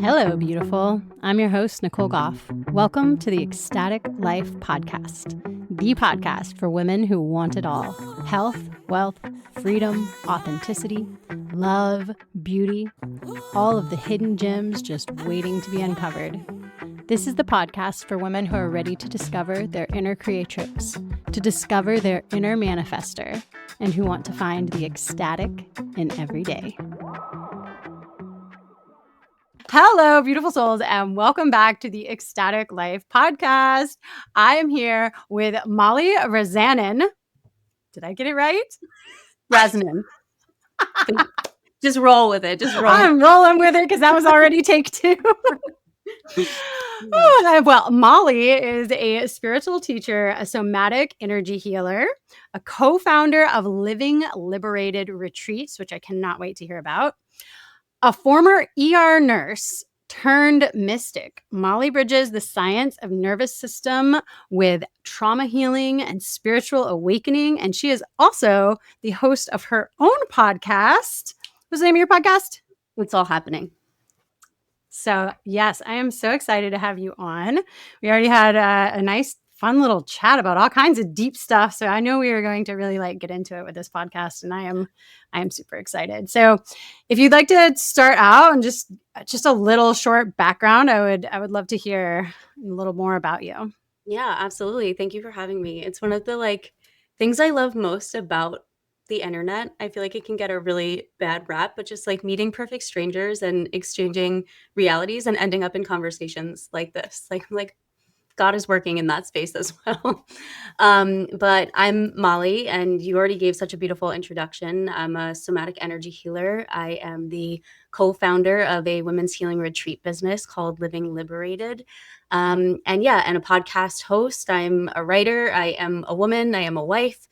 Hello, beautiful. I'm your host, Nicole Goff. Welcome to the Ecstatic Life Podcast, the podcast for women who want it all: health, wealth, freedom, authenticity, love, beauty, all of the hidden gems just waiting to be uncovered. This is the podcast for women who are ready to discover their inner creatrix, to discover their inner manifester, and who want to find the ecstatic in every day. Hello, beautiful souls, and welcome back to the Ecstatic Life Podcast. I am here with Molly Rasanen. Did I get it right? Rasanen. Just roll with it. Just roll. I'm rolling with it because that was already take two. Well, Molly is a spiritual teacher, a somatic energy healer, a co-founder of Living Liberated Retreats, which I cannot wait to hear about. A former ER nurse turned mystic, Molly bridges the science of nervous system with trauma healing and spiritual awakening. And she is also the host of her own podcast. What's the name of your podcast? It's all happening. So, yes, I am so excited to have you on. We already had a nice, fun little chat about all kinds of deep stuff. So I know we are going to really get into it with this podcast, and I am super excited. So if you'd like to start out and just a little short background, I would love to hear a little more about you. Yeah, absolutely. Thank you for having me. It's one of the things I love most about the internet. I feel like it can get a really bad rap, but just meeting perfect strangers and exchanging realities and ending up in conversations like this. God is working in that space as well. But I'm Molly, and you already gave such a beautiful introduction. I'm a somatic energy healer. I am the co-founder of a women's healing retreat business called Living Liberated. And a podcast host. I'm a writer. I am a woman. I am a wife.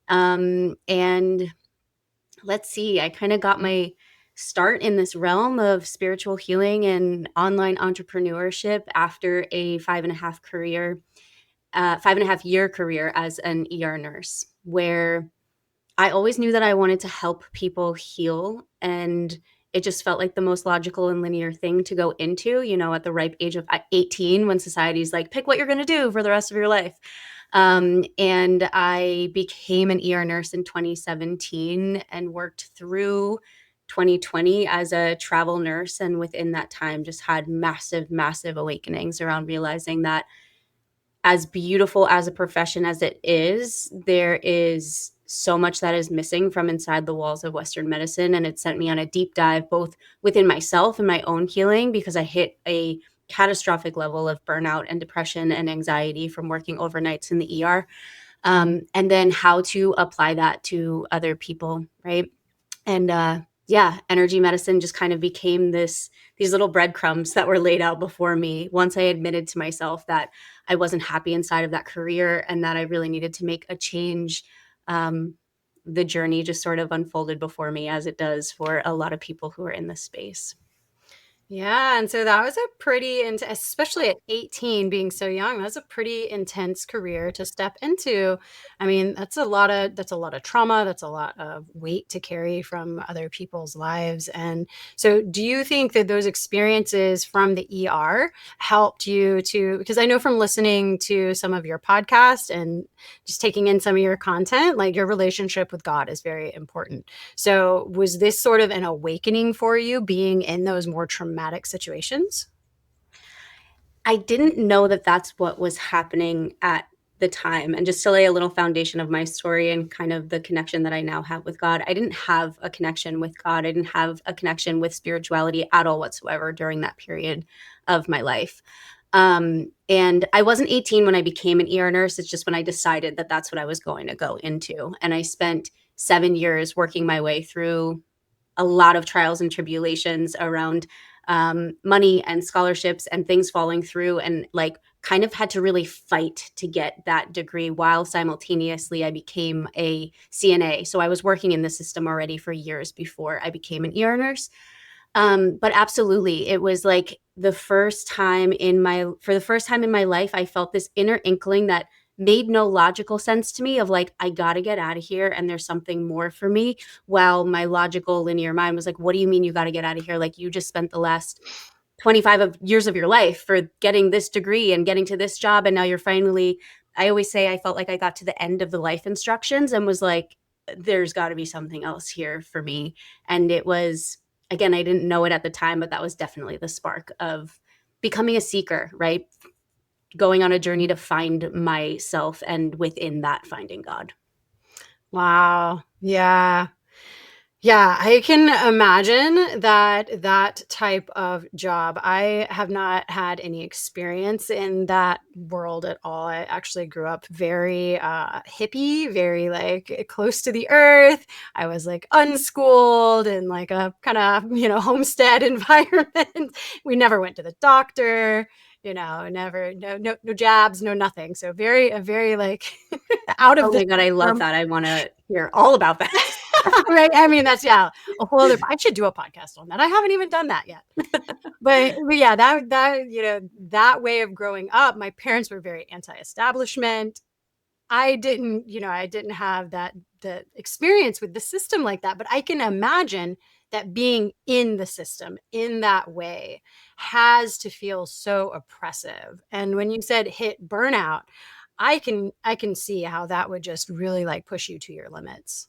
And let's see, I kind of got my start in this realm of spiritual healing and online entrepreneurship after a 5.5 year career as an ER nurse, where I always knew that I wanted to help people heal. And it just felt like the most logical and linear thing to go into, at the ripe age of 18, when society's like, pick what you're going to do for the rest of your life. And I became an ER nurse in 2017 and worked through 2020 as a travel nurse. And within that time, just had massive, massive awakenings around realizing that as beautiful as a profession as it is, there is so much that is missing from inside the walls of Western medicine. And it sent me on a deep dive, both within myself and my own healing, because I hit a catastrophic level of burnout and depression and anxiety from working overnights in the ER. And then how to apply that to other people, right? And energy medicine just kind of became these little breadcrumbs that were laid out before me once I admitted to myself that I wasn't happy inside of that career and that I really needed to make a change. The journey just sort of unfolded before me, as it does for a lot of people who are in this space. Yeah. And so that was a pretty, especially at 18, being so young, that's a pretty intense career to step into. I mean, that's a lot of trauma. That's a lot of weight to carry from other people's lives. And so do you think that those experiences from the ER helped you because I know from listening to some of your podcasts and just taking in some of your content, your relationship with God is very important. So was this sort of an awakening for you, being in those more traumatic situations? I didn't know that that's what was happening at the time. And just to lay a little foundation of my story and kind of the connection that I now have with God, I didn't have a connection with God. I didn't have a connection with spirituality at all whatsoever during that period of my life. And I wasn't 18 when I became an ER nurse. It's just when I decided that that's what I was going to go into. And I spent 7 years working my way through a lot of trials and tribulations around money and scholarships and things falling through, and kind of had to really fight to get that degree, while simultaneously I became a CNA. So I was working in the system already for years before I became an ER nurse. But absolutely, it was for the first time in my life, I felt this inner inkling that made no logical sense to me of I gotta get out of here and there's something more for me, while my logical linear mind was what do you mean you gotta get out of here? You just spent the last 25 years of your life for getting this degree and getting to this job. And now you're finally, I always say I felt like I got to the end of the life instructions and was like, there's got to be something else here for me. And it was, again, I didn't know it at the time, but that was definitely the spark of becoming a seeker, right? Going on a journey to find myself, and within that, finding God. Wow. Yeah. Yeah, I can imagine that type of job. I have not had any experience in that world at all. I actually grew up very hippie, very like close to the earth. I was like unschooled in like a kind of, homestead environment. We never went to the doctor, never no jabs, no nothing. So a very like out of Oh the my God, I love norm. that. I want to hear all about that. Right? I mean, that's yeah, a whole other I should do a podcast on that. I haven't even done that yet. But yeah, that way of growing up, my parents were very anti-establishment. I didn't have the experience with the system like that, but I can imagine that being in the system in that way has to feel so oppressive. And when you said hit burnout, I can see how that would just really like push you to your limits.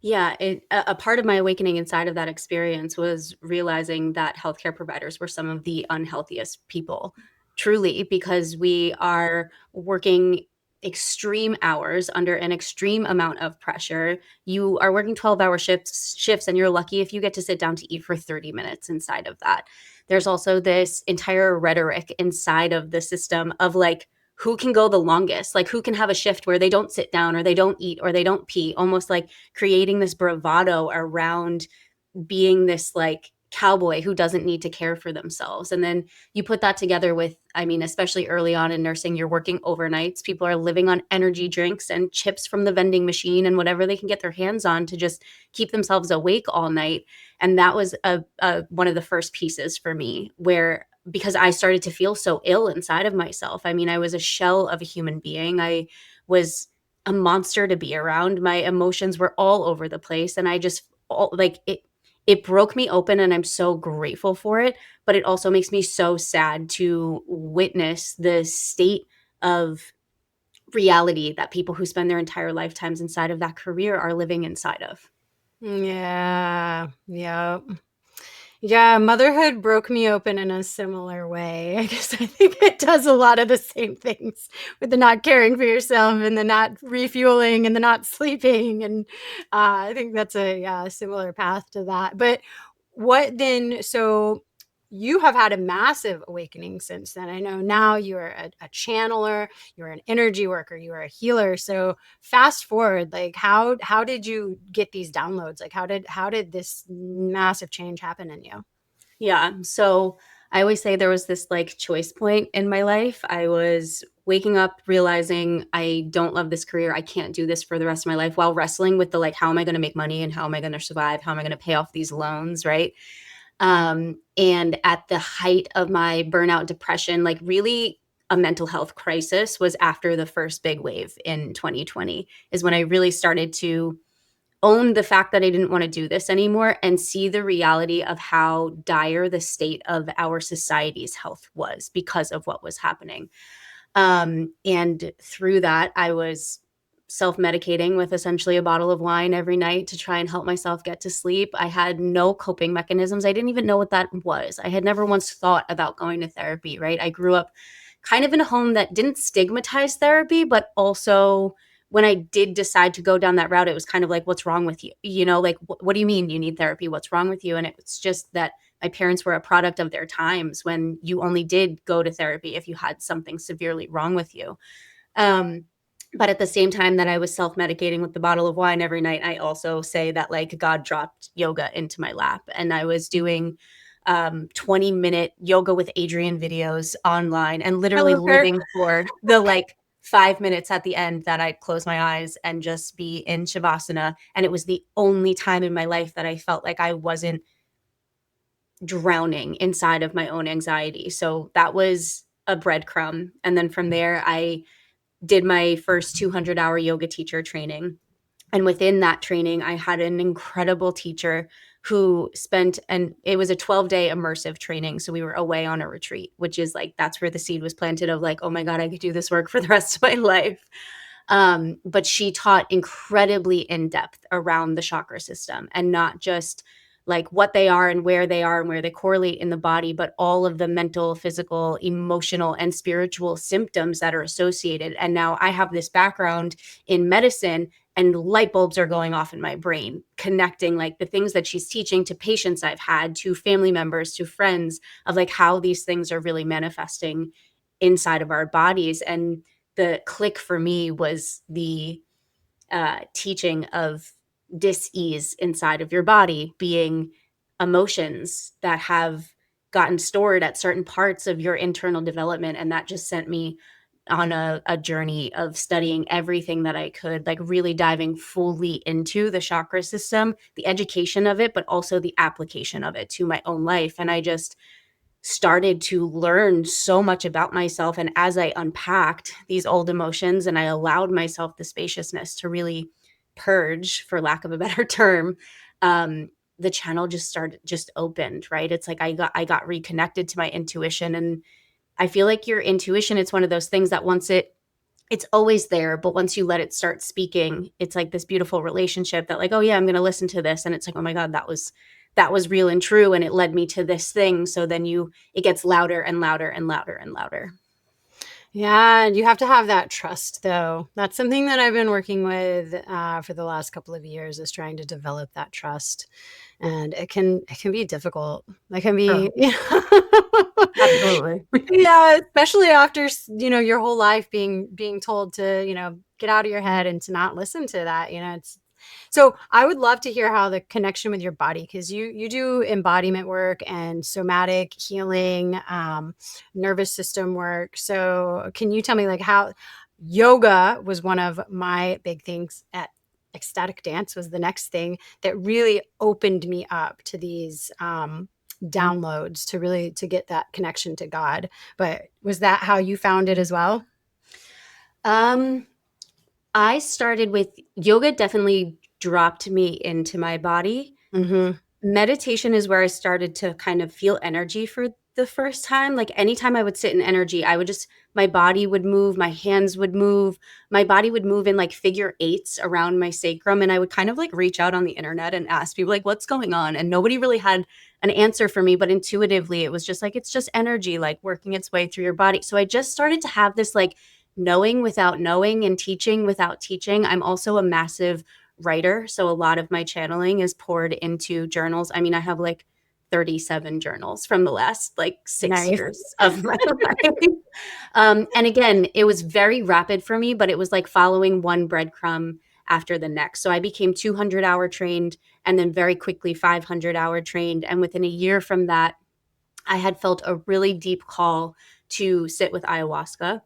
Yeah, a part of my awakening inside of that experience was realizing that healthcare providers were some of the unhealthiest people, truly, because we are working extreme hours under an extreme amount of pressure. You are working 12-hour shifts, and you're lucky if you get to sit down to eat for 30 minutes inside of that. There's also this entire rhetoric inside of the system of like, who can go the longest? Like, who can have a shift where they don't sit down or they don't eat or they don't pee, almost like creating this bravado around being this like cowboy who doesn't need to care for themselves. And then you put that together with, I mean, especially early on in nursing, you're working overnights. People are living on energy drinks and chips from the vending machine and whatever they can get their hands on to just keep themselves awake all night. And that was one of the first pieces for me where, because I started to feel so ill inside of myself. I mean, I was a shell of a human being. I was a monster to be around. My emotions were all over the place, and I just like it broke me open, and I'm so grateful for it, but it also makes me so sad to witness the state of reality that people who spend their entire lifetimes inside of that career are living inside of. Yeah. Yeah. Yeah, motherhood broke me open in a similar way. I guess I think it does a lot of the same things with the not caring for yourself and the not refueling and the not sleeping. And I think that's a similar path to that. But what then? So you have had a massive awakening since then. I know now you're a channeler, you're an energy worker, you are a healer. So fast forward, like how did you get these downloads? Like how did this massive change happen in you? Yeah. So I always say there was this like choice point in my life. I was waking up realizing I don't love this career. I can't do this for the rest of my life, while wrestling with the like, how am I going to make money and how am I going to survive? How am I going to pay off these loans? Right. And at the height of my burnout, depression, like really a mental health crisis, was after the first big wave in 2020, is when I really started to own the fact that I didn't want to do this anymore and see the reality of how dire the state of our society's health was because of what was happening. And through that, I was self-medicating with essentially a bottle of wine every night to try and help myself get to sleep. I had no coping mechanisms. I didn't even know what that was. I had never once thought about going to therapy, right? I grew up kind of in a home that didn't stigmatize therapy, but also when I did decide to go down that route, it was kind of like, what's wrong with you? Like, what do you mean you need therapy? What's wrong with you? And it's just that my parents were a product of their times when you only did go to therapy if you had something severely wrong with you. Um, but at the same time that I was self-medicating with the bottle of wine every night, I also say that like God dropped yoga into my lap, and I was doing 20-minute yoga with Adriene videos online and I literally love her. living for the like 5 minutes at the end that I'd close my eyes and just be in Shavasana. And it was the only time in my life that I felt like I wasn't drowning inside of my own anxiety. So that was a breadcrumb. And then from there, I did my first 200-hour yoga teacher training. And within that training, I had an incredible teacher who spent, and it was a 12-day immersive training. So we were away on a retreat, which is like, that's where the seed was planted of like, oh my God, I could do this work for the rest of my life. But she taught incredibly in depth around the chakra system, and not just like what they are and where they correlate in the body, but all of the mental, physical, emotional, and spiritual symptoms that are associated. And now I have this background in medicine, and light bulbs are going off in my brain, connecting like the things that she's teaching to patients I've had, to family members, to friends, of like how these things are really manifesting inside of our bodies. And the click for me was the teaching of dis-ease inside of your body being emotions that have gotten stored at certain parts of your internal development. And that just sent me on a journey of studying everything that I could, like really diving fully into the chakra system, the education of it, but also the application of it to my own life. And I just started to learn so much about myself. And as I unpacked these old emotions and I allowed myself the spaciousness to really purge, for lack of a better term, the channel just opened, right? It's like I got reconnected to my intuition. And I feel like your intuition, it's one of those things that it's always there, but once you let it start speaking, it's like this beautiful relationship that like, oh yeah, I'm going to listen to this. And it's like, oh my God, that was real and true. And it led me to this thing. So then it gets louder and louder and louder and louder. Yeah, and you have to have that trust, though. That's something that I've been working with for the last couple of years, is trying to develop that trust, and it can be difficult. It can Oh, be, absolutely. yeah, especially after your whole life being told to get out of your head and to not listen to that. It's so I would love to hear how the connection with your body, because you do embodiment work and somatic healing, nervous system work. So can you tell me like how yoga was one of my big things at ecstatic dance, was the next thing that really opened me up to these downloads to get that connection to God. But was that how you found it as well? Um, I started with yoga, definitely dropped me into my body. Mm-hmm. Meditation is where I started to kind of feel energy for the first time. Like anytime I would sit in energy, my body would move, my hands would move, my body would move in like figure eights around my sacrum. And I would kind of like reach out on the internet and ask people like, what's going on? And nobody really had an answer for me, but intuitively it was just like, it's just energy, like working its way through your body. So I just started to have this like knowing without knowing and teaching without teaching. I'm also a massive writer. So a lot of my channeling is poured into journals. I mean, I have like 37 journals from the last like 6 years Nice. of my life. And again, it was very rapid for me, but it was like following one breadcrumb after the next. So I became 200-hour trained, and then very quickly 500-hour trained. And within a year from that, I had felt a really deep call to sit with ayahuasca,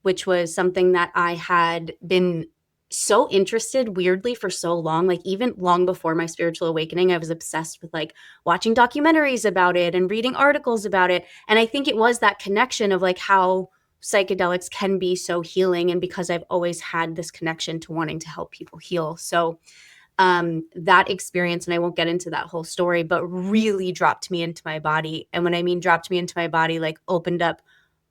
which was something that I had been so interested weirdly for so long. Like even long before my spiritual awakening, I was obsessed with like watching documentaries about it and reading articles about it. And I think it was that connection of like how psychedelics can be so healing, and because I've always had this connection to wanting to help people heal. So that experience, and I won't get into that whole story, but really dropped me into my body. And when I mean dropped me into my body, like opened up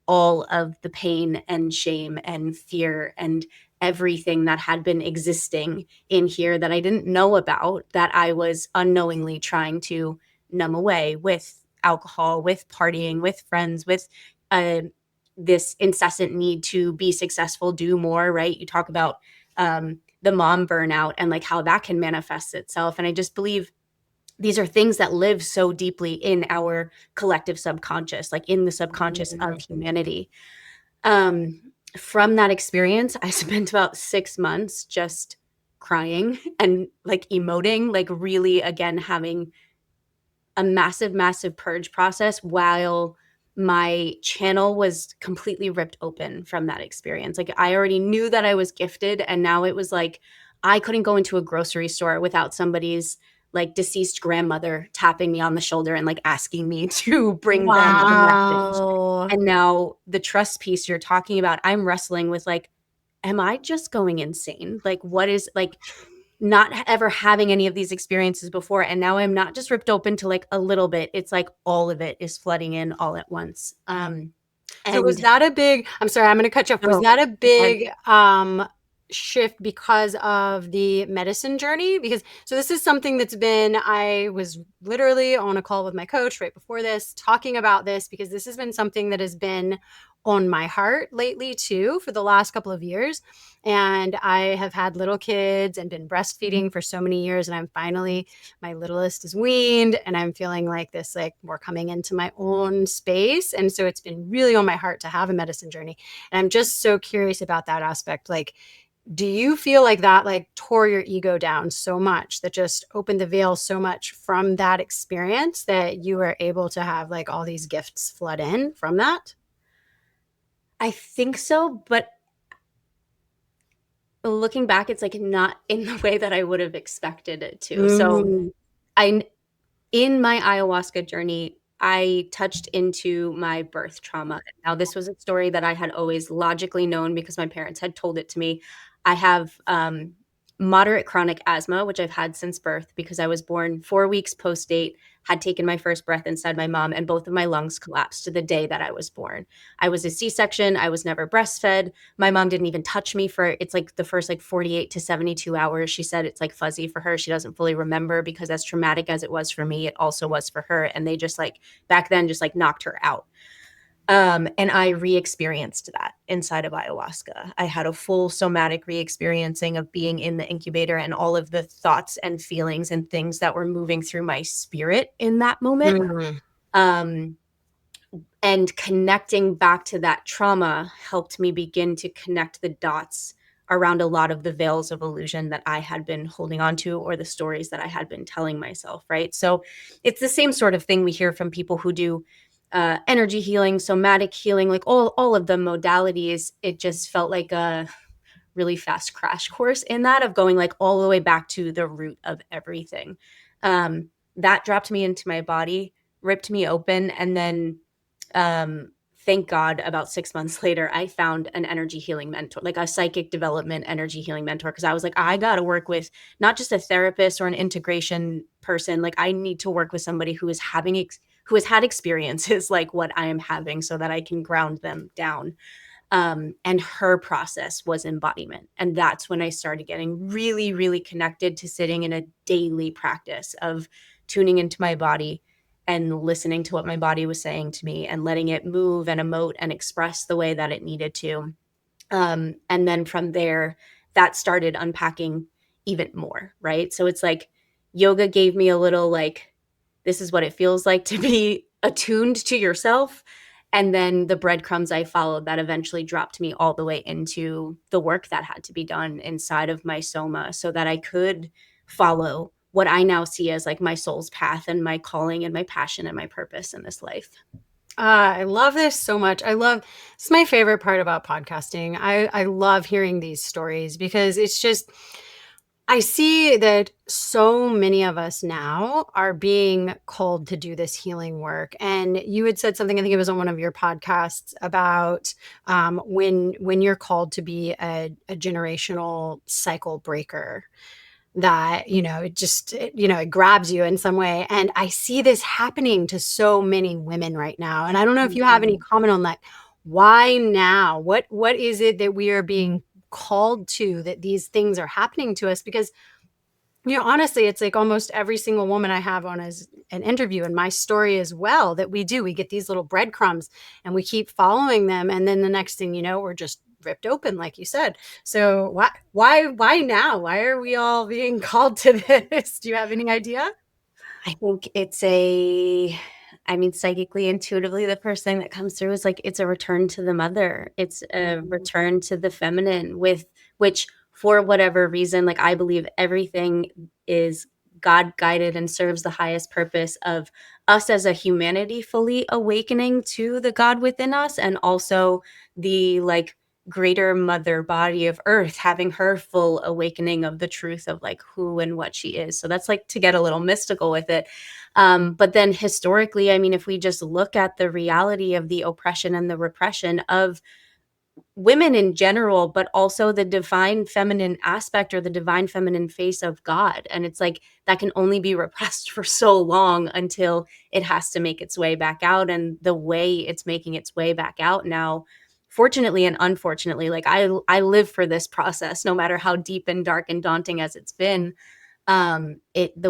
all of the pain and shame and fear and everything that had been existing in here that I didn't know about, that I was unknowingly trying to numb away with alcohol, with partying, with friends, with uh, this incessant need to be successful, do more, right? You talk about the mom burnout and like how that can manifest itself. And I just believe these are things that live so deeply in our collective subconscious, like in the subconscious of humanity. Um, from that experience, I spent about 6 months just crying and like emoting, like really, again, having a massive, massive purge process while my channel was completely ripped open from that experience. Like I already knew that I was gifted, and now it was like I couldn't go into a grocery store without somebody's like deceased grandmother tapping me on the shoulder and like asking me to bring them a message. Wow. And now the trust piece you're talking about, I'm wrestling with like, am I just going insane? Like what is like not ever having any of these experiences before. And now I'm not just ripped open to like a little bit. It's like all of it is flooding in all at once. So was And that a big, I'm sorry, I'm going to cut you off. Was oh, that a and big shift because of the medicine journey? Because so this is something that's been, I was literally on a call with my coach right before this, talking about this, because this has been something that has been on my heart lately too for the last couple of years. And I have had little kids and been breastfeeding for so many years. And I'm finally, my littlest is weaned, and I'm feeling like this, like more coming into my own space. And so it's been really on my heart to have a medicine journey. And I'm just so curious about that aspect. Like, do you feel like that like tore your ego down so much, that just opened the veil so much from that experience, that you were able to have like all these gifts flood in from that? I think so, but looking back, it's like not in the way that I would have expected it to. So Mm. I in my ayahuasca journey, I touched into my birth trauma. Now, this was a story that I had always logically known because my parents had told it to me. I have moderate chronic asthma, which I've had since birth because I was born 4 weeks post date, had taken my first breath inside my mom, and both of my lungs collapsed to the day that I was born. I was a C-section. I was never breastfed. My mom didn't even touch me for it's like the first like 48 to 72 hours. She said it's like fuzzy for her. She doesn't fully remember because as traumatic as it was for me, it also was for her. And they just like back then just like knocked her out. And I re-experienced that inside of ayahuasca. I had a full somatic re-experiencing of being in the incubator and all of the thoughts and feelings and things that were moving through my spirit in that moment. Mm. Um, and connecting back to that trauma helped me begin to connect the dots around a lot of the veils of illusion that I had been holding on to, or the stories that I had been telling myself, right? So it's the same sort of thing we hear from people who do energy healing, somatic healing, like all of the modalities. It just felt like a really fast crash course in that, of going like all the way back to the root of everything. That dropped me into my body, ripped me open, and then thank God, about 6 months later, I found an energy healing mentor, like a psychic development energy healing mentor. Cause I was like, I got to work with not just a therapist or an integration person. Like, I need to work with somebody who is who has had experiences like what I am having, so that I can ground them down. And her process was embodiment. And that's when I started getting really, really connected to sitting in a daily practice of tuning into my body and listening to what my body was saying to me and letting it move and emote and express the way that it needed to. And then from there, that started unpacking even more, right? So it's like yoga gave me a little like, this is what it feels like to be attuned to yourself. And then the breadcrumbs I followed that eventually dropped me all the way into the work that had to be done inside of my soma, so that I could follow what I now see as like my soul's path and my calling and my passion and my purpose in this life. I love this so much. It's my favorite part about podcasting. I love hearing these stories because it's just, I see that so many of us now are being called to do this healing work. And you had said something, I think it was on one of your podcasts, about when you're called to be a generational cycle breaker, that it grabs you in some way. And I see this happening to so many women right now, and I don't know if you have any Mhm. comment on that. Why now? What is it that we are being called to, that these things are happening to us? Because honestly, it's like almost every single woman I have on as an interview, and my story as well, that we get these little breadcrumbs and we keep following them. And then the next thing you know, we're just ripped open, like you said. So why now? Why are we all being called to this? Do you have any idea? I think psychically, intuitively, the first thing that comes through is like it's a return to the mother. It's a Mhm. return to the feminine, with which, for whatever reason, like I believe everything is God guided and serves the highest purpose of us as a humanity fully awakening to the God within us, and also the like greater mother body of earth having her full awakening of the truth of like who and what she is. So that's like to get a little mystical with it. But then historically, I mean, if we just look at the reality of the oppression and the repression of women in general, but also the divine feminine aspect or the divine feminine face of God. And it's like that can only be repressed for so long until it has to make its way back out. And the way it's making its way back out now, fortunately and unfortunately, like I live for this process, no matter how deep and dark and daunting as it's been. The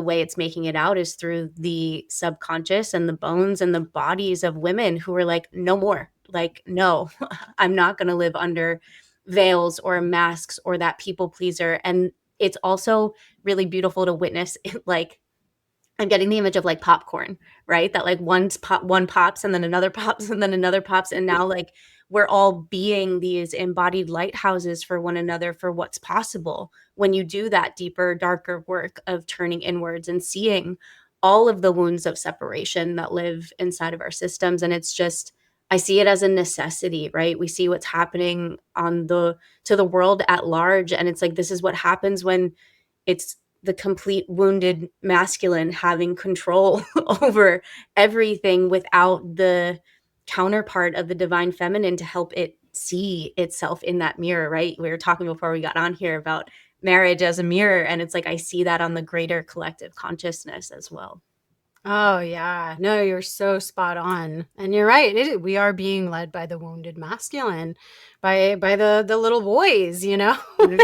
way it's making it out is through the subconscious and the bones and the bodies of women who are like, no more, like, no, I'm not going to live under veils or masks or that people pleaser. And it's also really beautiful to witness it, like, I'm getting the image of like popcorn, right? That like one pops and then another pops and then another pops. And now like we're all being these embodied lighthouses for one another for what's possible when you do that deeper, darker work of turning inwards and seeing all of the wounds of separation that live inside of our systems. And it's just, I see it as a necessity, right? We see what's happening to the world at large. And it's like, this is what happens when it's the complete wounded masculine having control over everything without the counterpart of the divine feminine to help it see itself in that mirror, right? We were talking before we got on here about marriage as a mirror, and it's like I see that on the greater collective consciousness as well. Oh, yeah. No, you're so spot on. And you're right. We are being led by the wounded masculine, by the little boys, you know? Mhm.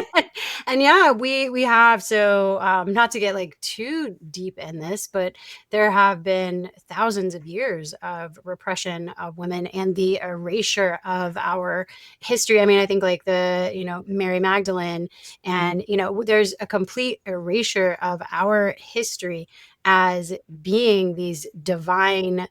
And yeah, we have so not to get like too deep in this, but there have been thousands of years of repression of women and the erasure of our history. I mean, I think like Mary Magdalene, and there's a complete erasure of our history as being these divine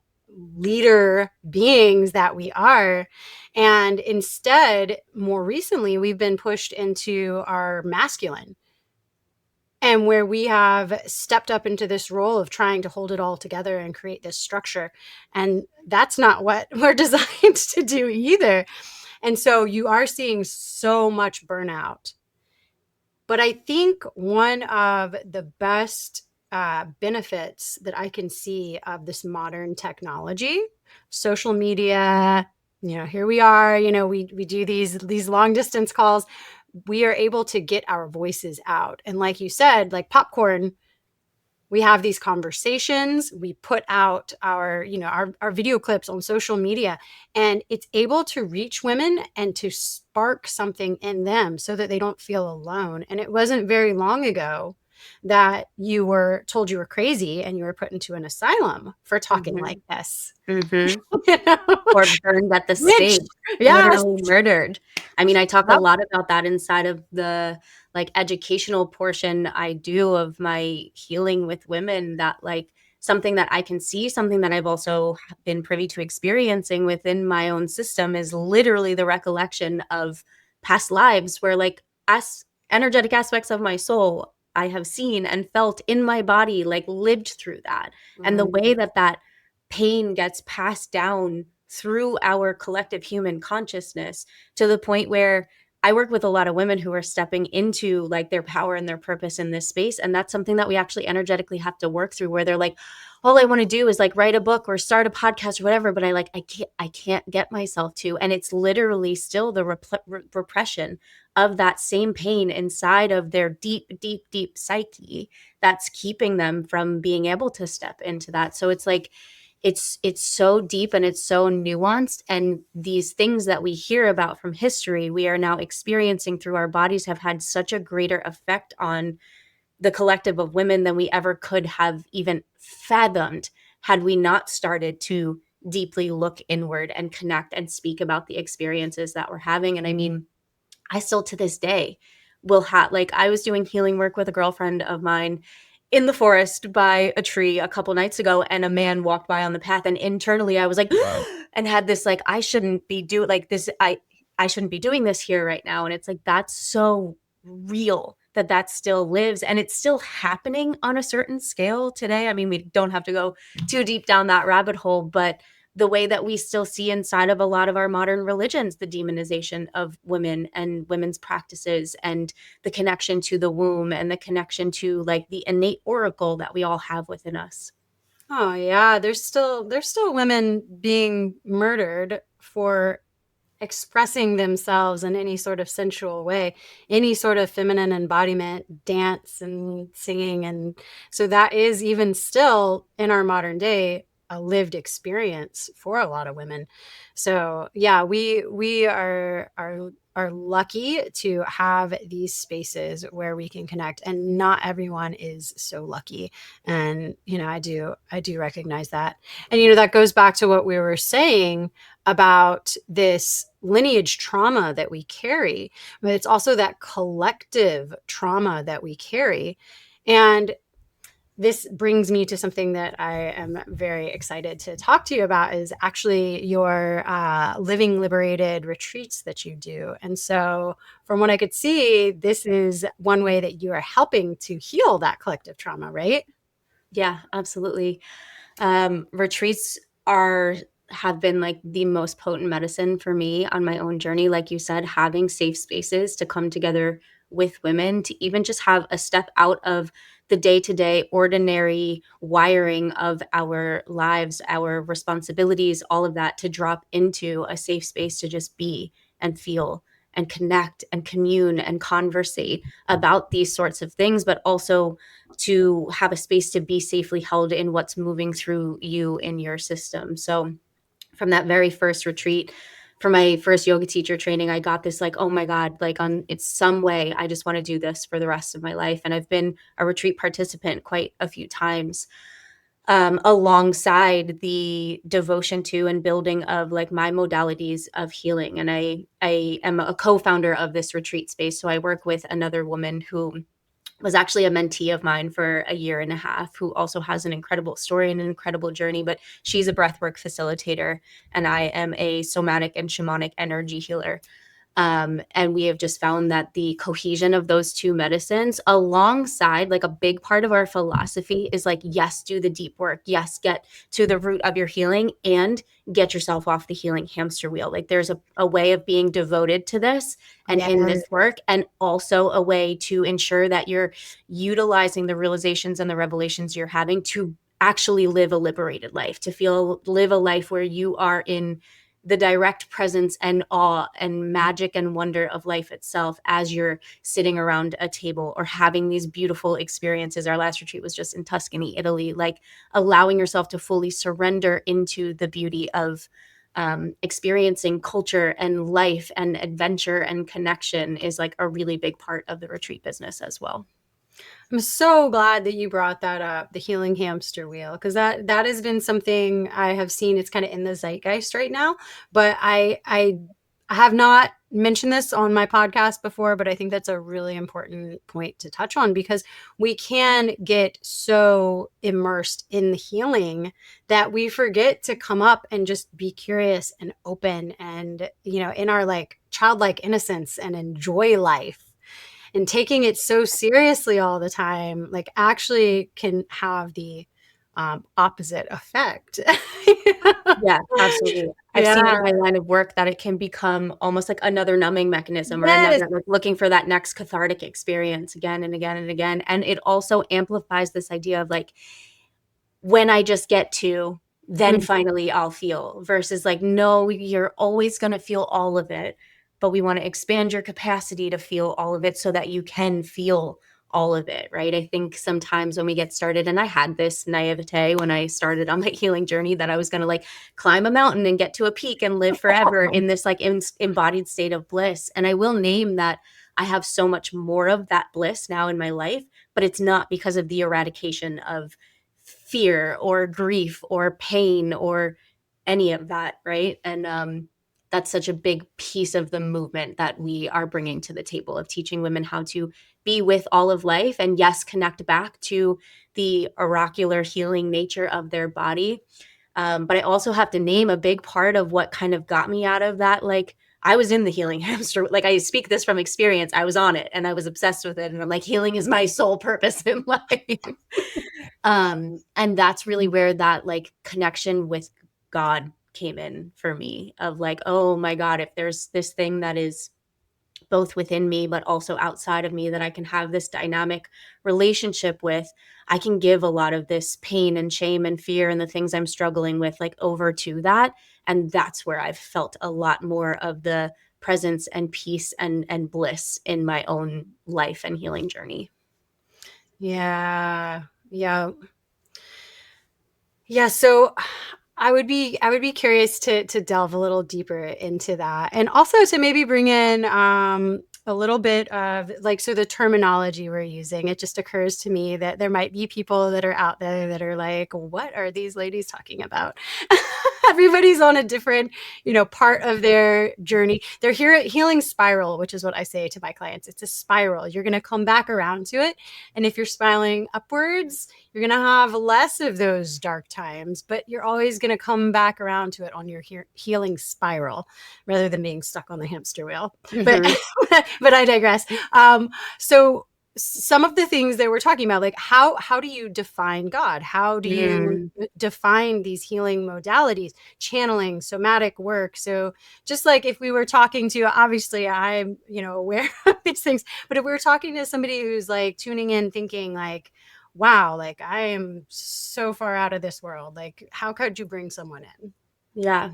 leader beings that we are. And instead, more recently, we've been pushed into our masculine, and where we have stepped up into this role of trying to hold it all together and create this structure. And that's not what we're designed to do either. And so you are seeing so much burnout. But I think one of the best benefits that I can see of this modern technology, social media, here we are, we do these long distance calls. We are able to get our voices out. And like you said, like popcorn, we have these conversations, we put out our video clips on social media, and it's able to reach women and to spark something in them so that they don't feel alone. And it wasn't very long ago that you were told you were crazy and you were put into an asylum for talking like Mhm. this. Mhm. You know? Or burned at the Lynched. stake, Yes. literally murdered. I mean, I talk a Yep. lot about that inside of the, like, educational portion I do of my healing with women, that, like, something that I can see, something that I've also been privy to experiencing within my own system is literally the recollection of past lives where, like, energetic aspects of my soul I have seen and felt in my body, like, lived through that, and the Right. way that that pain gets passed down through our collective human consciousness to the point where I work with a lot of women who are stepping into like their power and their purpose in this space. And that's something that we actually energetically have to work through, where they're like, all I want to do is like write a book or start a podcast or whatever, but I can't get myself to. And it's literally still the repression of that same pain inside of their deep, deep, deep psyche that's keeping them from being able to step into that. So it's like, it's so deep and it's so nuanced, and these things that we hear about from history we are now experiencing through our bodies have had such a greater effect on the collective of women than we ever could have even fathomed had we not started to deeply look inward and connect and speak about the experiences that we're having. And I mean, I still to this day will have, like, I was doing healing work with a girlfriend of mine in the forest by a tree a couple nights ago, and a man walked by on the path, and internally I was like, and had this like, I shouldn't be doing like this. I shouldn't be doing this here right now. And it's like, that's so real that that still lives, and it's still happening on a certain scale today. I mean, we don't have to go too deep down that rabbit hole, but the way that we still see inside of a lot of our modern religions, the demonization of women and women's practices, and the connection to the womb, and the connection to like the innate oracle that we all have within us. Oh yeah, there's still women being murdered for expressing themselves in any sort of sensual way, any sort of feminine embodiment, dance and singing. And so that is even still in our modern day a lived experience for a lot of women. So yeah, we are lucky to have these spaces where we can connect, and not everyone is so lucky. And I do recognize that. And that goes back to what we were saying about this lineage trauma that we carry, but it's also that collective trauma that we carry. And this brings me to something that I am very excited to talk to you about, is actually your Living Liberated Retreats that you do. And so from what I could see, this is one way that you are helping to heal that collective trauma, right? Yeah, absolutely. Retreats have been like the most potent medicine for me on my own journey. Like you said, having safe spaces to come together with women, to even just have a step out of the day-to-day ordinary wiring of our lives, our responsibilities, all of that, to drop into a safe space to just be and feel and connect and commune and conversate about these sorts of things, but also to have a space to be safely held in what's moving through you in your system. So from that very first retreat, for my first yoga teacher training, I got this like, oh my God, like on it's some way I just want to do this for the rest of my life. And I've been a retreat participant quite a few times, alongside the devotion to and building of like my modalities of healing. And I am a co-founder of this retreat space. So I work with another woman who was actually a mentee of mine for a year and a half, who also has an incredible story and an incredible journey, but she's a breathwork facilitator and I am a somatic and shamanic energy healer. And we have just found that the cohesion of those two medicines, alongside like a big part of our philosophy, is like, yes, do the deep work. Yes, get to the root of your healing and get yourself off the healing hamster wheel. Like there's a way of being devoted to this and Yeah. in this work, and also a way to ensure that you're utilizing the realizations and the revelations you're having to actually live a liberated life, to live a life where you are in the direct presence and awe and magic and wonder of life itself as you're sitting around a table or having these beautiful experiences. Our last retreat was just in Tuscany, Italy, like allowing yourself to fully surrender into the beauty of experiencing culture and life and adventure and connection is like a really big part of the retreat business as well. I'm so glad that you brought that up, the healing hamster wheel, because that has been something I have seen. It's kind of in the zeitgeist right now, but I have not mentioned this on my podcast before, but I think that's a really important point to touch on, because we can get so immersed in the healing that we forget to come up and just be curious and open and, in our like childlike innocence, and enjoy life. And taking it so seriously all the time, like, actually can have the opposite effect. Yeah, absolutely. I've seen it Yeah. in my line of work that it can become almost like another numbing mechanism, or Yes. another like looking for that next cathartic experience again and again and again. And it also amplifies this idea of like, when I just get to, then Mhm. finally I'll feel, versus like, no, you're always going to feel all of it, but we want to expand your capacity to feel all of it so that you can feel all of it, right? I think sometimes when we get started, and I had this naivete when I started on my healing journey, that I was going to like climb a mountain and get to a peak and live forever in this like embodied state of bliss. And I will name that I have so much more of that bliss now in my life, but it's not because of the eradication of fear or grief or pain or any of that, right? And that's such a big piece of the movement that we are bringing to the table, of teaching women how to be with all of life, and yes, connect back to the oracular healing nature of their body. But I also have to name a big part of what kind of got me out of that. Like, I was in the healing hamster. Like, I speak this from experience. I was on it and I was obsessed with it. And I'm like, healing is my sole purpose in life. And that's really where that like connection with God came in for me, of like, oh my God, if there's this thing that is both within me, but also outside of me, that I can have this dynamic relationship with, I can give a lot of this pain and shame and fear and the things I'm struggling with, like, over to that. And that's where I've felt a lot more of the presence and peace and bliss in my own life and healing journey. Yeah. Yeah. Yeah, so I would be curious to delve a little deeper into that, and also to maybe bring in a little bit of like, so the terminology we're using. It just occurs to me that there might be people that are out there that are like, "What are these ladies talking about?" Everybody's on a different, part of their journey. They're here healing spiral, which is what I say to my clients. It's a spiral. You're going to come back around to it, and if you're spiraling upwards, you're going to have less of those dark times, but you're always going to come back around to it on your healing spiral rather than being stuck on the hamster wheel. But Mhm. but I digress. So some of the things that we're talking about, like how do you define God? How do you Mm. define these healing modalities, channeling, somatic work? So just like if we were talking to, obviously I'm, aware of these things, but if we were talking to somebody who's like tuning in thinking like, wow, like I am so far out of this world. Like, how could you bring someone in? Yeah.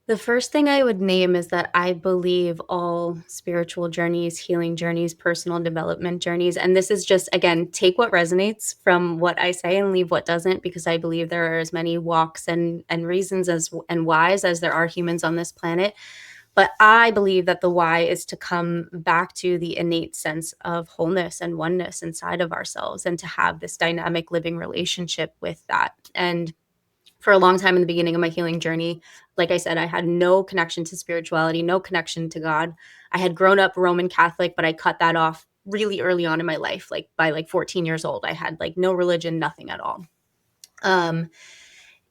The first thing I would name is that I believe all spiritual journeys, healing journeys, personal development journeys, and this is just, again, take what resonates from what I say and leave what doesn't, because I believe there are as many walks and reasons and whys as there are humans on this planet. But I believe that the why is to come back to the innate sense of wholeness and oneness inside of ourselves, and to have this dynamic living relationship with that. And for a long time in the beginning of my healing journey, like I said, I had no connection to spirituality, no connection to God. I had grown up Roman Catholic, but I cut that off really early on in my life. Like by like 14 years old, I had like no religion, nothing at all. Um,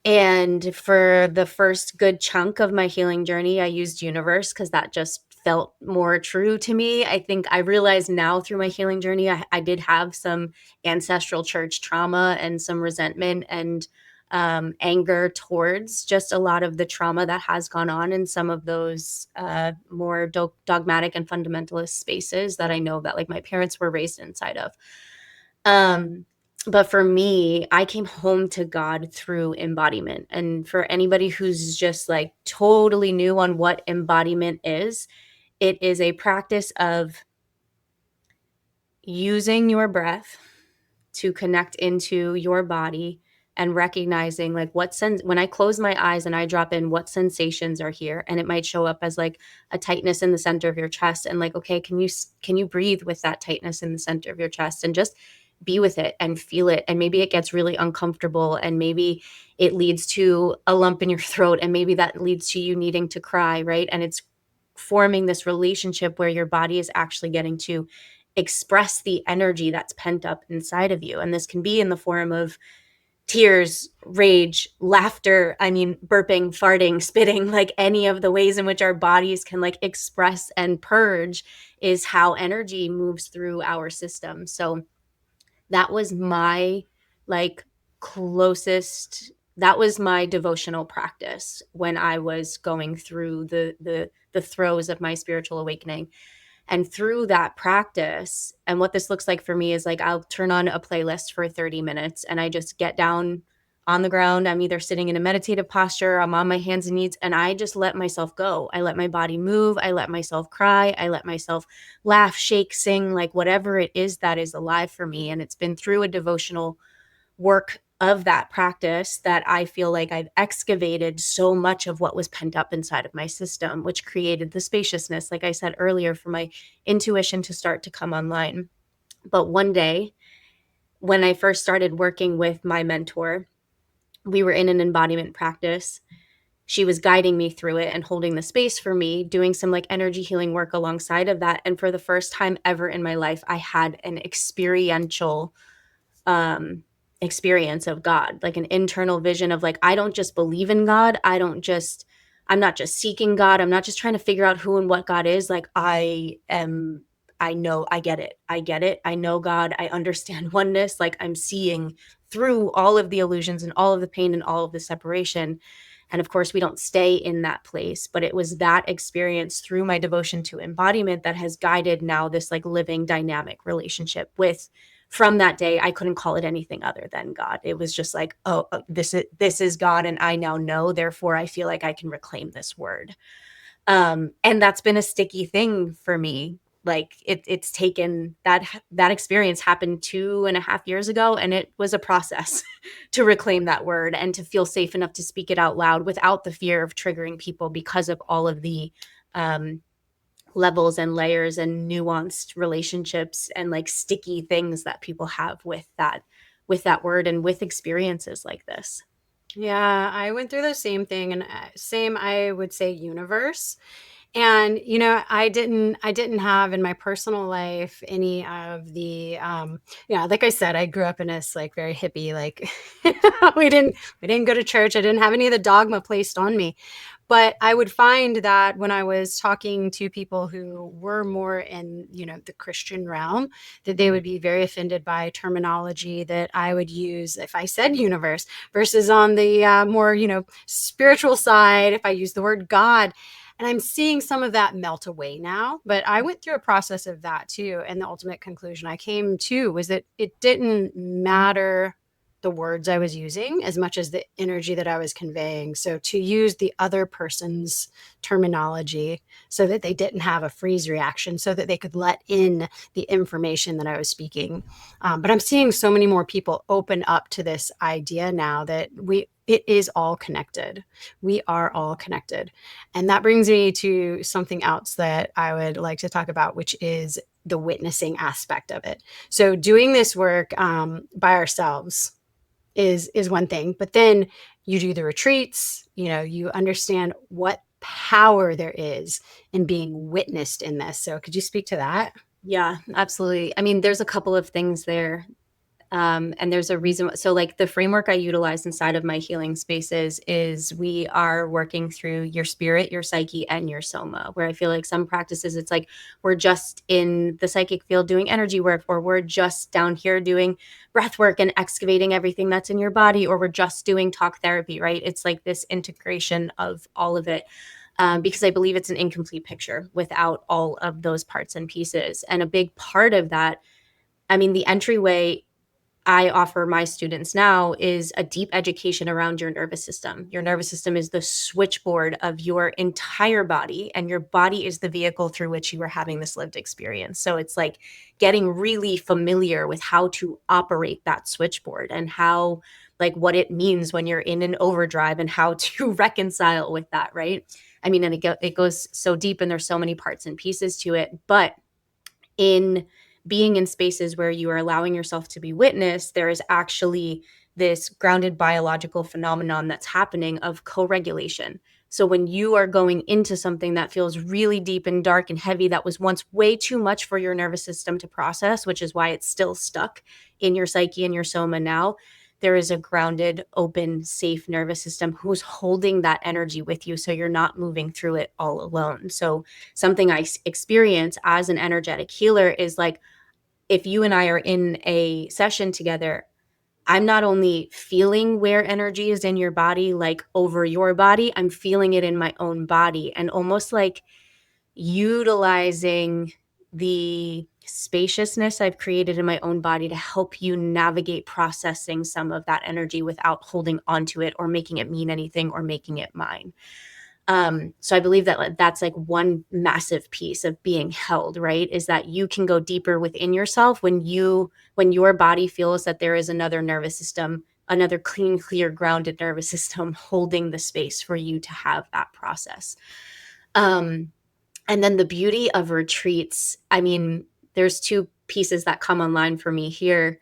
and for the first good chunk of my healing journey, I used universe because that just felt more true to me. I think I realize now through my healing journey, I did have some ancestral church trauma and some resentment and anger towards just a lot of the trauma that has gone on in some of those more dogmatic and fundamentalist spaces that I know that like my parents were raised inside of. Um, but for me, I came home to God through embodiment. And for anybody who's just like totally new on what embodiment is, it is a practice of using your breath to connect into your body and recognizing like when I close my eyes and I drop in, what sensations are here. And it might show up as like a tightness in the center of your chest, and like, okay, can you breathe with that tightness in the center of your chest and just be with it and feel it. And maybe it gets really uncomfortable, and maybe it leads to a lump in your throat, and maybe that leads to you needing to cry, right? And it's forming this relationship where your body is actually getting to express the energy that's pent up inside of you. And this can be in the form of tears, rage, laughter, I mean, burping, farting, spitting, like any of the ways in which our bodies can like express and purge is how energy moves through our system. So that was my like closest, that was my devotional practice when I was going through the throes of my spiritual awakening. And through that practice, and what this looks like for me is like I'll turn on a playlist for 30 minutes and I just get down on the ground. I'm either sitting in a meditative posture, I'm on my hands and knees, and I just let myself go. I let my body move. I let myself cry. I let myself laugh, shake, sing, like whatever it is that is alive for me. And it's been through a devotional work of that practice that I feel like I've excavated so much of what was pent up inside of my system, which created the spaciousness, like I said earlier, for my intuition to start to come online. But one day, when I first started working with my mentor, we were in an embodiment practice. She was guiding me through it and holding the space for me, doing some like energy healing work alongside of that. And for the first time ever in my life, I had an experiential um experience of God, like an internal vision of like, I don't just believe in God. I'm not just seeking God. I'm not just trying to figure out who and what God is. Like I know, I get it. I get it. I know God. I understand oneness. Like I'm seeing through all of the illusions and all of the pain and all of the separation. And of course, we don't stay in that place, but it was that experience through my devotion to embodiment that has guided now this like living dynamic relationship with, from that day, I couldn't call it anything other than God. It was just like, oh, this is God, and I now know, therefore I feel like I can reclaim this word. And that's been a sticky thing for me. Like it's taken that experience happened 2.5 years ago, and it was a process to reclaim that word and to feel safe enough to speak it out loud without the fear of triggering people because of all of the um, levels and layers and nuanced relationships and like sticky things that people have with that word and with experiences like this. Yeah, I went through the same thing, and same, I would say, universe. And, I didn't have in my personal life any of the, like I said, I grew up in this like very hippie, like we didn't go to church. I didn't have any of the dogma placed on me. But I would find that when I was talking to people who were more in, the Christian realm, that they would be very offended by terminology that I would use if I said universe versus on the more, spiritual side, if I use the word God. And I'm seeing some of that melt away now. But I went through a process of that too. And the ultimate conclusion I came to was that it didn't matter the words I was using as much as the energy that I was conveying. So to use the other person's terminology so that they didn't have a freeze reaction, so that they could let in the information that I was speaking. But I'm seeing so many more people open up to this idea now that it is all connected. We are all connected. And that brings me to something else that I would like to talk about, which is the witnessing aspect of it. So doing this work by ourselves is one thing, but then you do the retreats, you understand what power there is in being witnessed in this. So could you speak to that? Yeah, absolutely. I mean, there's a couple of things there. And there's a reason. So like the framework I utilize inside of my healing spaces is we are working through your spirit, your psyche, and your soma, where I feel like some practices, it's like we're just in the psychic field doing energy work, or we're just down here doing breath work and excavating everything that's in your body, or we're just doing talk therapy, right? It's like this integration of all of it. Because I believe it's an incomplete picture without all of those parts and pieces. And a big part of that, I mean, the entryway I offer my students now is a deep education around your nervous system. Your nervous system is the switchboard of your entire body, and your body is the vehicle through which you are having this lived experience. So it's like getting really familiar with how to operate that switchboard and how, like, what it means when you're in an overdrive and how to reconcile with that, right? I mean, and it goes so deep, and there's so many parts and pieces to it, but in being in spaces where you are allowing yourself to be witnessed, there is actually this grounded biological phenomenon that's happening of co-regulation. So when you are going into something that feels really deep and dark and heavy, that was once way too much for your nervous system to process, which is why it's still stuck in your psyche and your soma now, there is a grounded, open, safe nervous system who's holding that energy with you, so you're not moving through it all alone. So something I experience as an energetic healer is like, if you and I are in a session together, I'm not only feeling where energy is in your body, like over your body, I'm feeling it in my own body, and almost like utilizing the spaciousness I've created in my own body to help you navigate processing some of that energy without holding onto it or making it mean anything or making it mine. So I believe that that's like one massive piece of being held, right? Is that you can go deeper within yourself when your body feels that there is another nervous system, another clean, clear, grounded nervous system holding the space for you to have that process. And then the beauty of retreats, I mean, there's two pieces that come online for me here.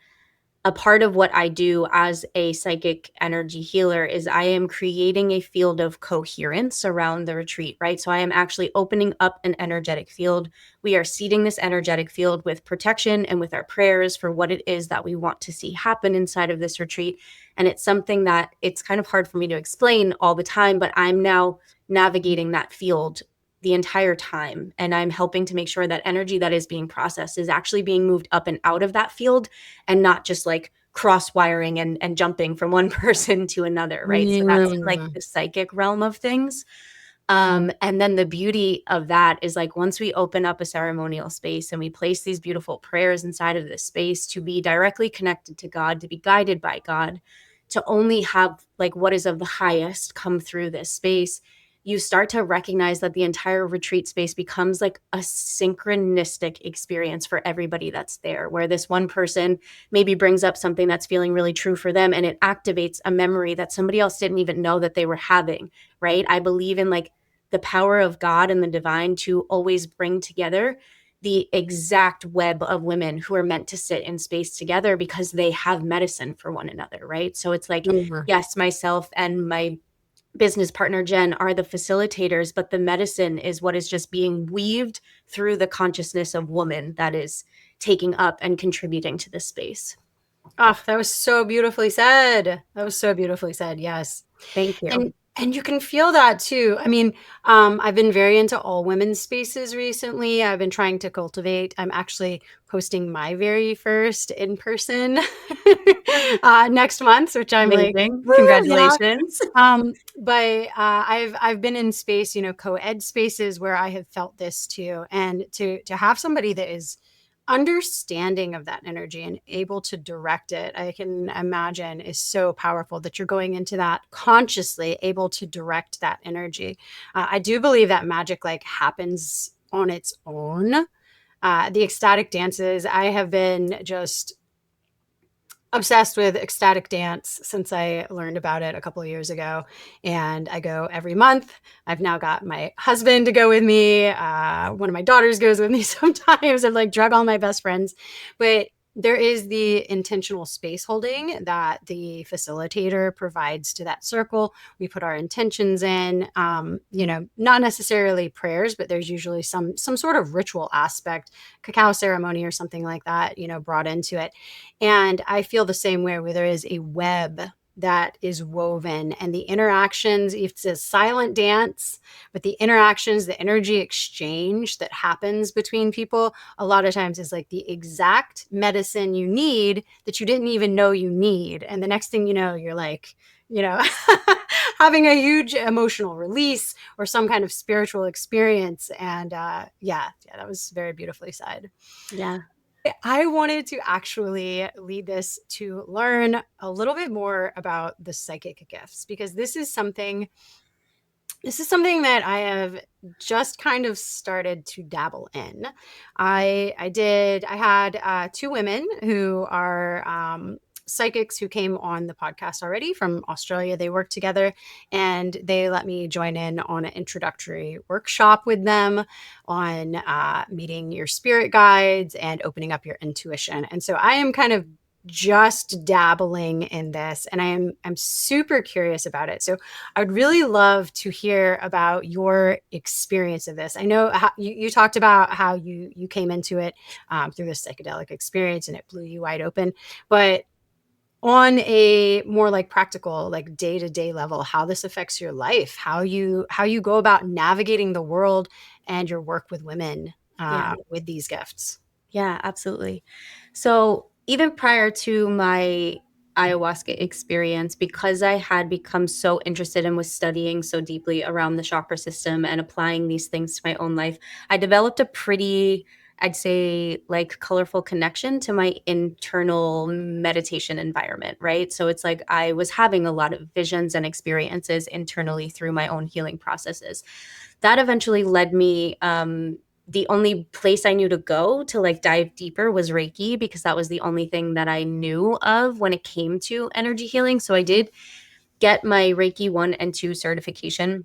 A part of what I do as a psychic energy healer is I am creating a field of coherence around the retreat, right? So I am actually opening up an energetic field. We are seeding this energetic field with protection and with our prayers for what it is that we want to see happen inside of this retreat. And it's something that it's kind of hard for me to explain all the time, but I'm now navigating that field the entire time. And I'm helping to make sure that energy that is being processed is actually being moved up and out of that field and not just like cross wiring and jumping from one person to another, right? So that's in like Mm. the psychic realm of things. And then the beauty of that is like once we open up a ceremonial space and we place these beautiful prayers inside of this space to be directly connected to God, to be guided by God, to only have like what is of the highest come through this space, you start to recognize that the entire retreat space becomes like a synchronistic experience for everybody that's there, where this one person maybe brings up something that's feeling really true for them and it activates a memory that somebody else didn't even know that they were having, right? I believe in like the power of God and the divine to always bring together the exact web of women who are meant to sit in space together because they have medicine for one another, right? So it's like, Mm. yes, myself and my business partner Jen are the facilitators, but the medicine is what is just being weaved through the consciousness of woman that is taking up and contributing to this space. Oh, that was so beautifully said. That was so beautifully said. Yes. Thank you. And you can feel that too. I mean, I've been very into all women's spaces recently. I've been trying to cultivate. I'm actually hosting my very first in person next month, which I'm like, Amazing. woo, yeah. Congratulations. But I've been in space, co-ed spaces where I have felt this too, and to have somebody that is understanding of that energy and able to direct it, I can imagine is so powerful that you're going into that consciously able to direct that energy. I do believe that magic like happens on its own. The ecstatic dances, I have been just obsessed with ecstatic dance since I learned about it a couple of years ago. And I go every month. I've now got my husband to go with me. One of my daughters goes with me sometimes. I've like drug all my best friends. But there is the intentional space holding that the facilitator provides to that circle. We put our intentions in, not necessarily prayers, but there's usually some sort of ritual aspect, cacao ceremony or something like that, brought into it. And I feel the same way, where there is a web that is woven, and the interactions, it's a silent dance, but the interactions, the energy exchange that happens between people, a lot of times is like the exact medicine you need that you didn't even know you need. And the next thing you know, you're like, you know, having a huge emotional release or some kind of spiritual experience. And yeah, that was very beautifully said. Yeah. I wanted to actually lead this to learn a little bit more about the psychic gifts, because this is something that I have just kind of started to dabble in. I had two women who are psychics who came on the podcast already from Australia. They work together and they let me join in on an introductory workshop with them on meeting your spirit guides and opening up your intuition. And so I am kind of just dabbling in this, and I'm super curious about it. So I'd really love to hear about your experience of this. I know how, you talked about how you came into it through this psychedelic experience and it blew you wide open, but on a more like practical, like day-to-day level, how this affects your life, how you go about navigating the world and your work with women Yeah. with these gifts. Yeah, absolutely. So even prior to my ayahuasca experience, because I had become so interested and was studying so deeply around the chakra system and applying these things to my own life, I developed a pretty, I'd say, like colorful connection to my internal meditation environment, right? So it's like I was having a lot of visions and experiences internally through my own healing processes. That eventually led me the only place I knew to go to like dive deeper was Reiki, because that was the only thing that I knew of when it came to energy healing. So I did get my Reiki 1 and 2 certification.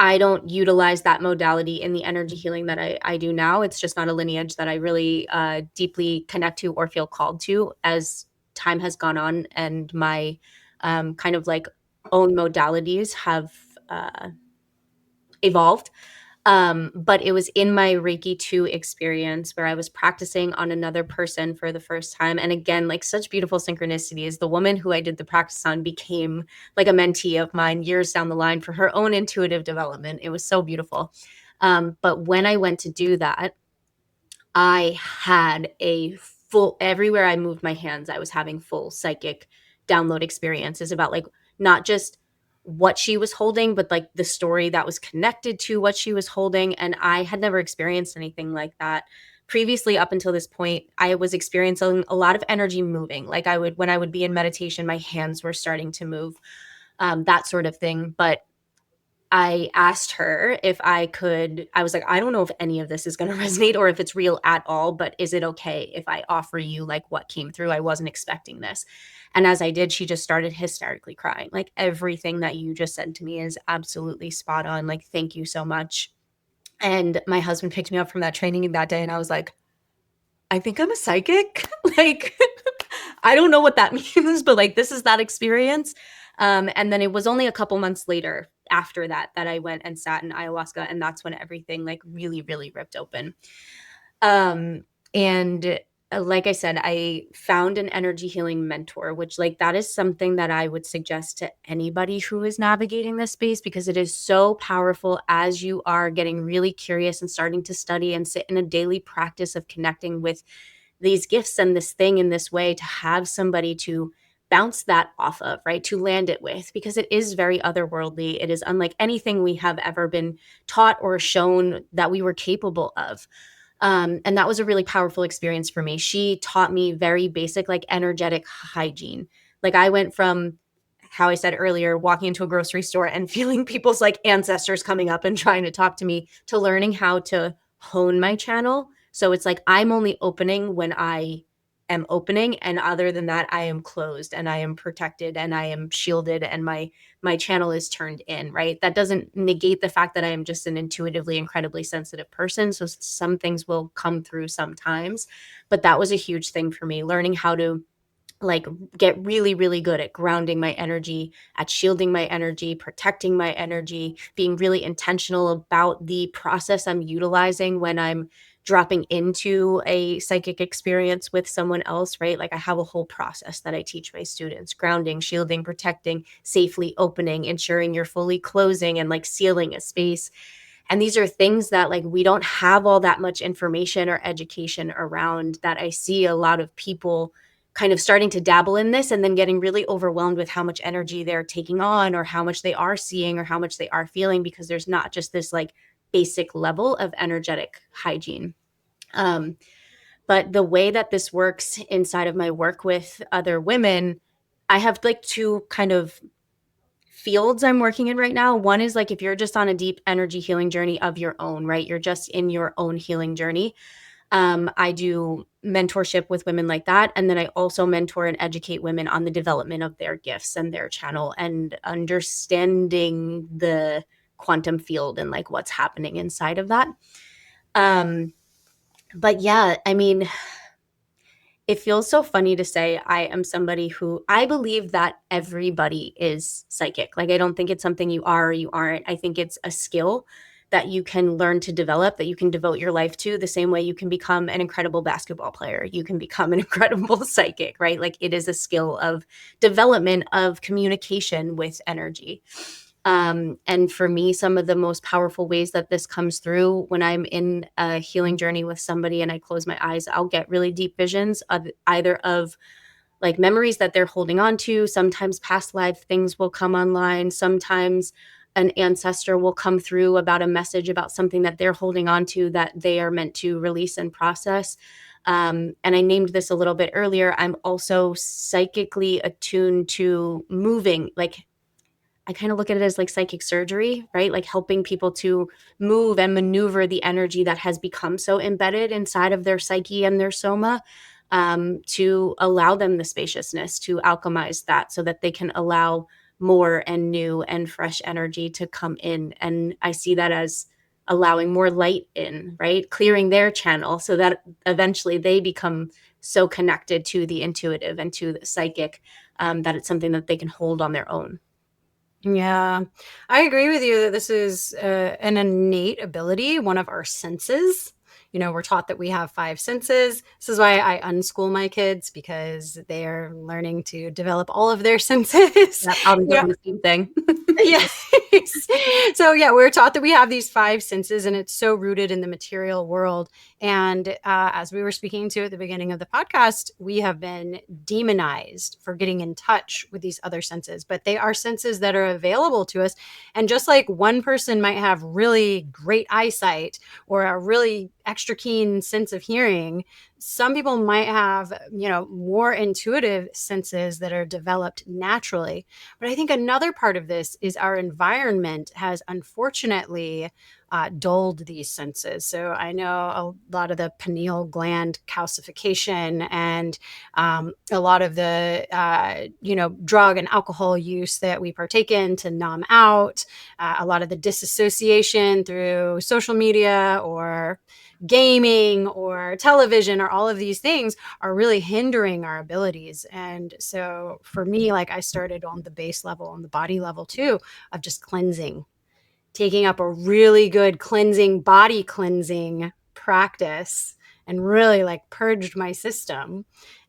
I don't utilize that modality in the energy healing that I do now. It's just not a lineage that I really deeply connect to or feel called to as time has gone on and my kind of like own modalities have evolved. But it was in my Reiki 2 experience where I was practicing on another person for the first time. And again, like such beautiful synchronicities. The woman who I did the practice on became like a mentee of mine years down the line for her own intuitive development. It was so beautiful. But when I went to do that, I had a full, everywhere I moved my hands, I was having full psychic download experiences about like not just what she was holding, but like the story that was connected to what she was holding. And I had never experienced anything like that previously. Up until this point, I was experiencing a lot of energy moving. Like when I would be in meditation, my hands were starting to move, that sort of thing. But I asked her if I was like, I don't know if any of this is going to resonate or if it's real at all, but is it okay if I offer you like what came through? I wasn't expecting this. And as I did, she just started hysterically crying. Like, everything that you just said to me is absolutely spot on. Like, thank you so much. And my husband picked me up from that training that day, and I was like, I think I'm a psychic. Like, I don't know what that means, but like, this is that experience. And then it was only a couple months later after that that I went and sat in ayahuasca, and that's when everything like really, really ripped open. And like I said, I found an energy healing mentor, which like that is something that I would suggest to anybody who is navigating this space, because it is so powerful as you are getting really curious and starting to study and sit in a daily practice of connecting with these gifts and this thing in this way, to have somebody to bounce that off of, right? To land it with, because it is very otherworldly. It is unlike anything we have ever been taught or shown that we were capable of. And that was a really powerful experience for me. She taught me very basic, like energetic hygiene. Like, I went from, how I said earlier, walking into a grocery store and feeling people's like ancestors coming up and trying to talk to me, to learning how to hone my channel. So it's like I'm only opening when I am opening, and other than that I am closed and I am protected and I am shielded, and my channel is turned in, right? That doesn't negate the fact that I am just an intuitively incredibly sensitive person, so some things will come through sometimes. But that was a huge thing for me, learning how to like get really, really good at grounding my energy, at shielding my energy, protecting my energy, being really intentional about the process I'm utilizing when I'm dropping into a psychic experience with someone else, right? Like, I have a whole process that I teach my students: grounding, shielding, protecting, safely opening, ensuring you're fully closing, and like sealing a space. And these are things that like we don't have all that much information or education around, that I see a lot of people kind of starting to dabble in this and then getting really overwhelmed with how much energy they're taking on, or how much they are seeing, or how much they are feeling, because there's not just this like basic level of energetic hygiene. Um, but the way that this works inside of my work with other women, I have like two kind of fields I'm working in right now. One is like if you're just on a deep energy healing journey of your own, right? You're just in your own healing journey. I do mentorship with women like that. And then I also mentor and educate women on the development of their gifts and their channel, and understanding the quantum field and like what's happening inside of that. Um, but yeah, I mean, it feels so funny to say I am somebody who, I believe that everybody is psychic. Like, I don't think it's something you are or you aren't. I think it's a skill that you can learn to develop, that you can devote your life to, the same way you can become an incredible basketball player. You can become an incredible psychic, right? Like, it is a skill of development, of communication with energy. And for me, some of the most powerful ways that this comes through, when I'm in a healing journey with somebody and I close my eyes, I'll get really deep visions of either of like memories that they're holding on to. Sometimes past life things will come online. Sometimes an ancestor will come through about a message about something that they're holding on to that they are meant to release and process. And I named this a little bit earlier. I'm also psychically attuned to moving, like, I kind of look at it as like psychic surgery, right? Like helping people to move and maneuver the energy that has become so embedded inside of their psyche and their soma, to allow them the spaciousness to alchemize that, so that they can allow more and new and fresh energy to come in. And I see that as allowing more light in, right? Clearing their channel so that eventually they become so connected to the intuitive and to the psychic, that it's something that they can hold on their own. Yeah, I agree with you that this is an innate ability, one of our senses. we're taught that we have five senses. This is why I unschool my kids, because they are learning to develop all of their senses. Yeah, I'll be doing the same thing. Yes. So yeah, we're taught that we have these five senses, and it's so rooted in the material world. And as we were speaking to at the beginning of the podcast, we have been demonized for getting in touch with these other senses, but they are senses that are available to us. And just like one person might have really great eyesight or a really extra keen sense of hearing, some people might have, more intuitive senses that are developed naturally. But I think another part of this is our environment has unfortunately dulled these senses. So I know a lot of the pineal gland calcification and a lot of the, drug and alcohol use that we partake in to numb out, a lot of the disassociation through social media or gaming or television, or all of these things are really hindering our abilities. And so for me, like, I started on the base level, on the body level too, of just cleansing, taking up a really good cleansing, body cleansing practice, and really like purged my system.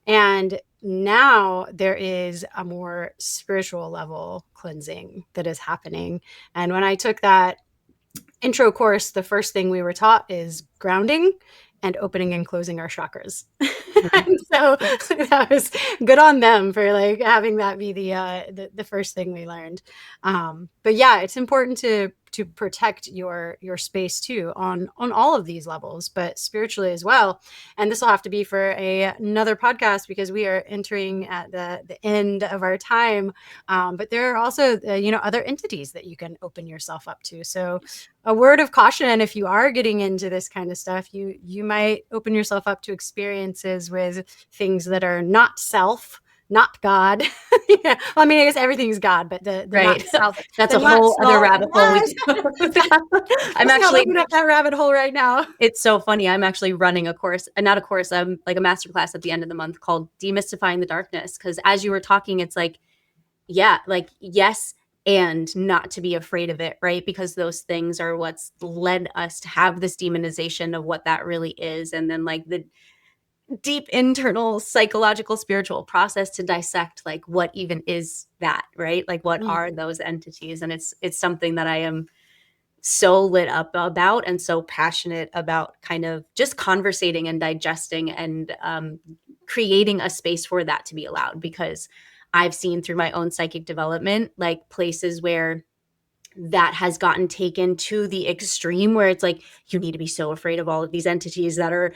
And now there is a more spiritual level cleansing that is happening. And when I took that intro course, the first thing we were taught is grounding and opening and closing our chakras. And so that was good on them for like having that be the first thing we learned. But yeah, it's important to protect your space too on all of these levels, but spiritually as well. And this will have to be for another podcast, because we are entering at the end of our time. But there are also other entities that you can open yourself up to. So a word of caution, if you are getting into this kind of stuff, you might open yourself up to experiences with things that are not self, not God. Yeah. Well, I mean, I guess everything's God, but the Right. not self. That's the a not whole other self. rabbit hole. I'm actually looking up that rabbit hole right now. It's so funny. I'm actually running a course, not a course, like a masterclass at the end of the month called Demystifying the Darkness. Because as you were talking, it's like, yeah, like, yes, and not to be afraid of it, right? Because those things are what's led us to have this demonization of what that really is. And then like the deep internal psychological spiritual process to dissect like what even is that, right? Like what are those entities? And it's something that I am so lit up about and so passionate about, kind of just conversating and digesting and creating a space for that to be allowed, because I've seen through my own psychic development like places where that has gotten taken to the extreme, where it's like you need to be so afraid of all of these entities that are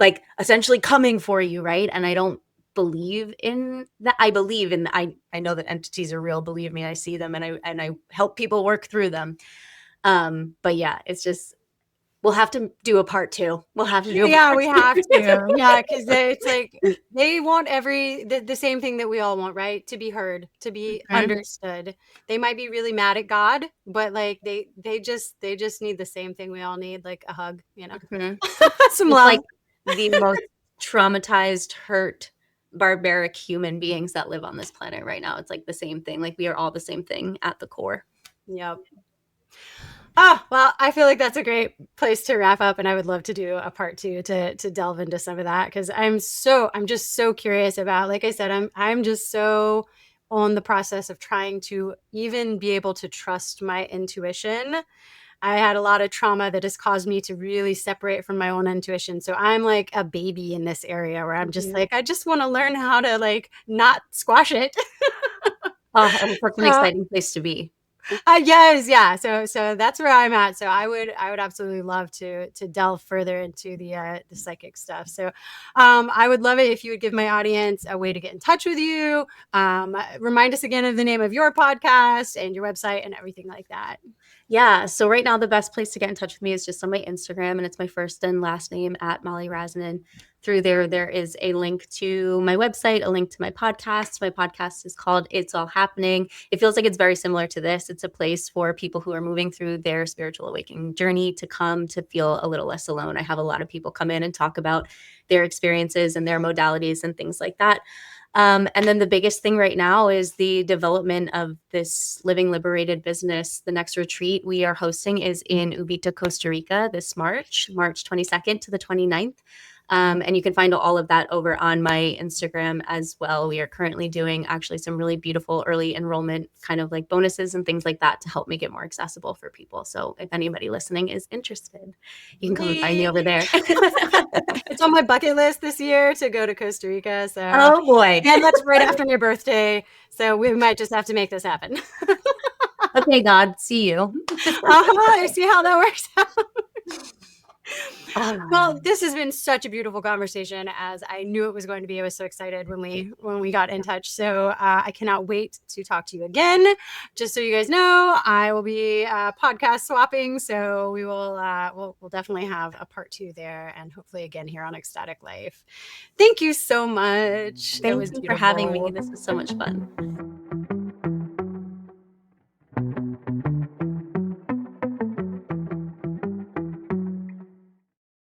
like essentially coming for you, right? And I don't believe in that. I believe in I know that entities are real, believe me. I see them and I help people work through them. But yeah, it's just, we'll have to do a part two. We'll have to do a Yeah, part we two. have to. Yeah, because it's like they want the same thing that we all want, right? To be heard, to be understood. They might be really mad at God, but like they just need the same thing we all need, like a hug, some It's love. like the most traumatized, hurt, barbaric human beings that live on this planet right now. It's like the same thing. Like we are all the same thing at the core. Yep. Oh, well, I feel like that's a great place to wrap up. And I would love to do a part two to delve into some of that, because I'm just so curious about, like I said, I'm just so on the process of trying to even be able to trust my intuition. I had a lot of trauma that has caused me to really separate from my own intuition. So I'm like a baby in this area where I'm just like, I just want to learn how to like not squash it. Oh, it's such an exciting place to be. Yes, yeah. So that's where I'm at. So I would absolutely love to delve further into the psychic stuff. So I would love it if you would give my audience a way to get in touch with you. Remind us again of the name of your podcast and your website and everything like that. Yeah. So right now, the best place to get in touch with me is just on my Instagram, and it's my first and last name at Molly Rasanen. Through there is a link to my website, a link to my podcast. My podcast is called It's All Happening. It feels like it's very similar to this. It's a place for people who are moving through their spiritual awakening journey to come to feel a little less alone. I have a lot of people come in and talk about their experiences and their modalities and things like that. And then the biggest thing right now is the development of this Living Liberated business. The next retreat we are hosting is in Ubita, Costa Rica this March 22nd to the 29th. And you can find all of that over on my Instagram as well. We are currently doing actually some really beautiful early enrollment kind of like bonuses and things like that to help make it more accessible for people. So if anybody listening is interested, you can come and find me over there. It's on my bucket list this year to go to Costa Rica. So, Oh boy. and that's right after my birthday. So we might just have to make this happen. Okay, God, see you. I see how that works out. All Well, right. this has been such a beautiful conversation, as I knew it was going to be. I was so excited when we got in touch. So I cannot wait to talk to you again. Just so you guys know, I will be podcast swapping. So we will we'll definitely have a part 2 there, and hopefully again here on Ecstatic Life. Thank you so much. That Thank was you for having me. beautiful. This was so much fun.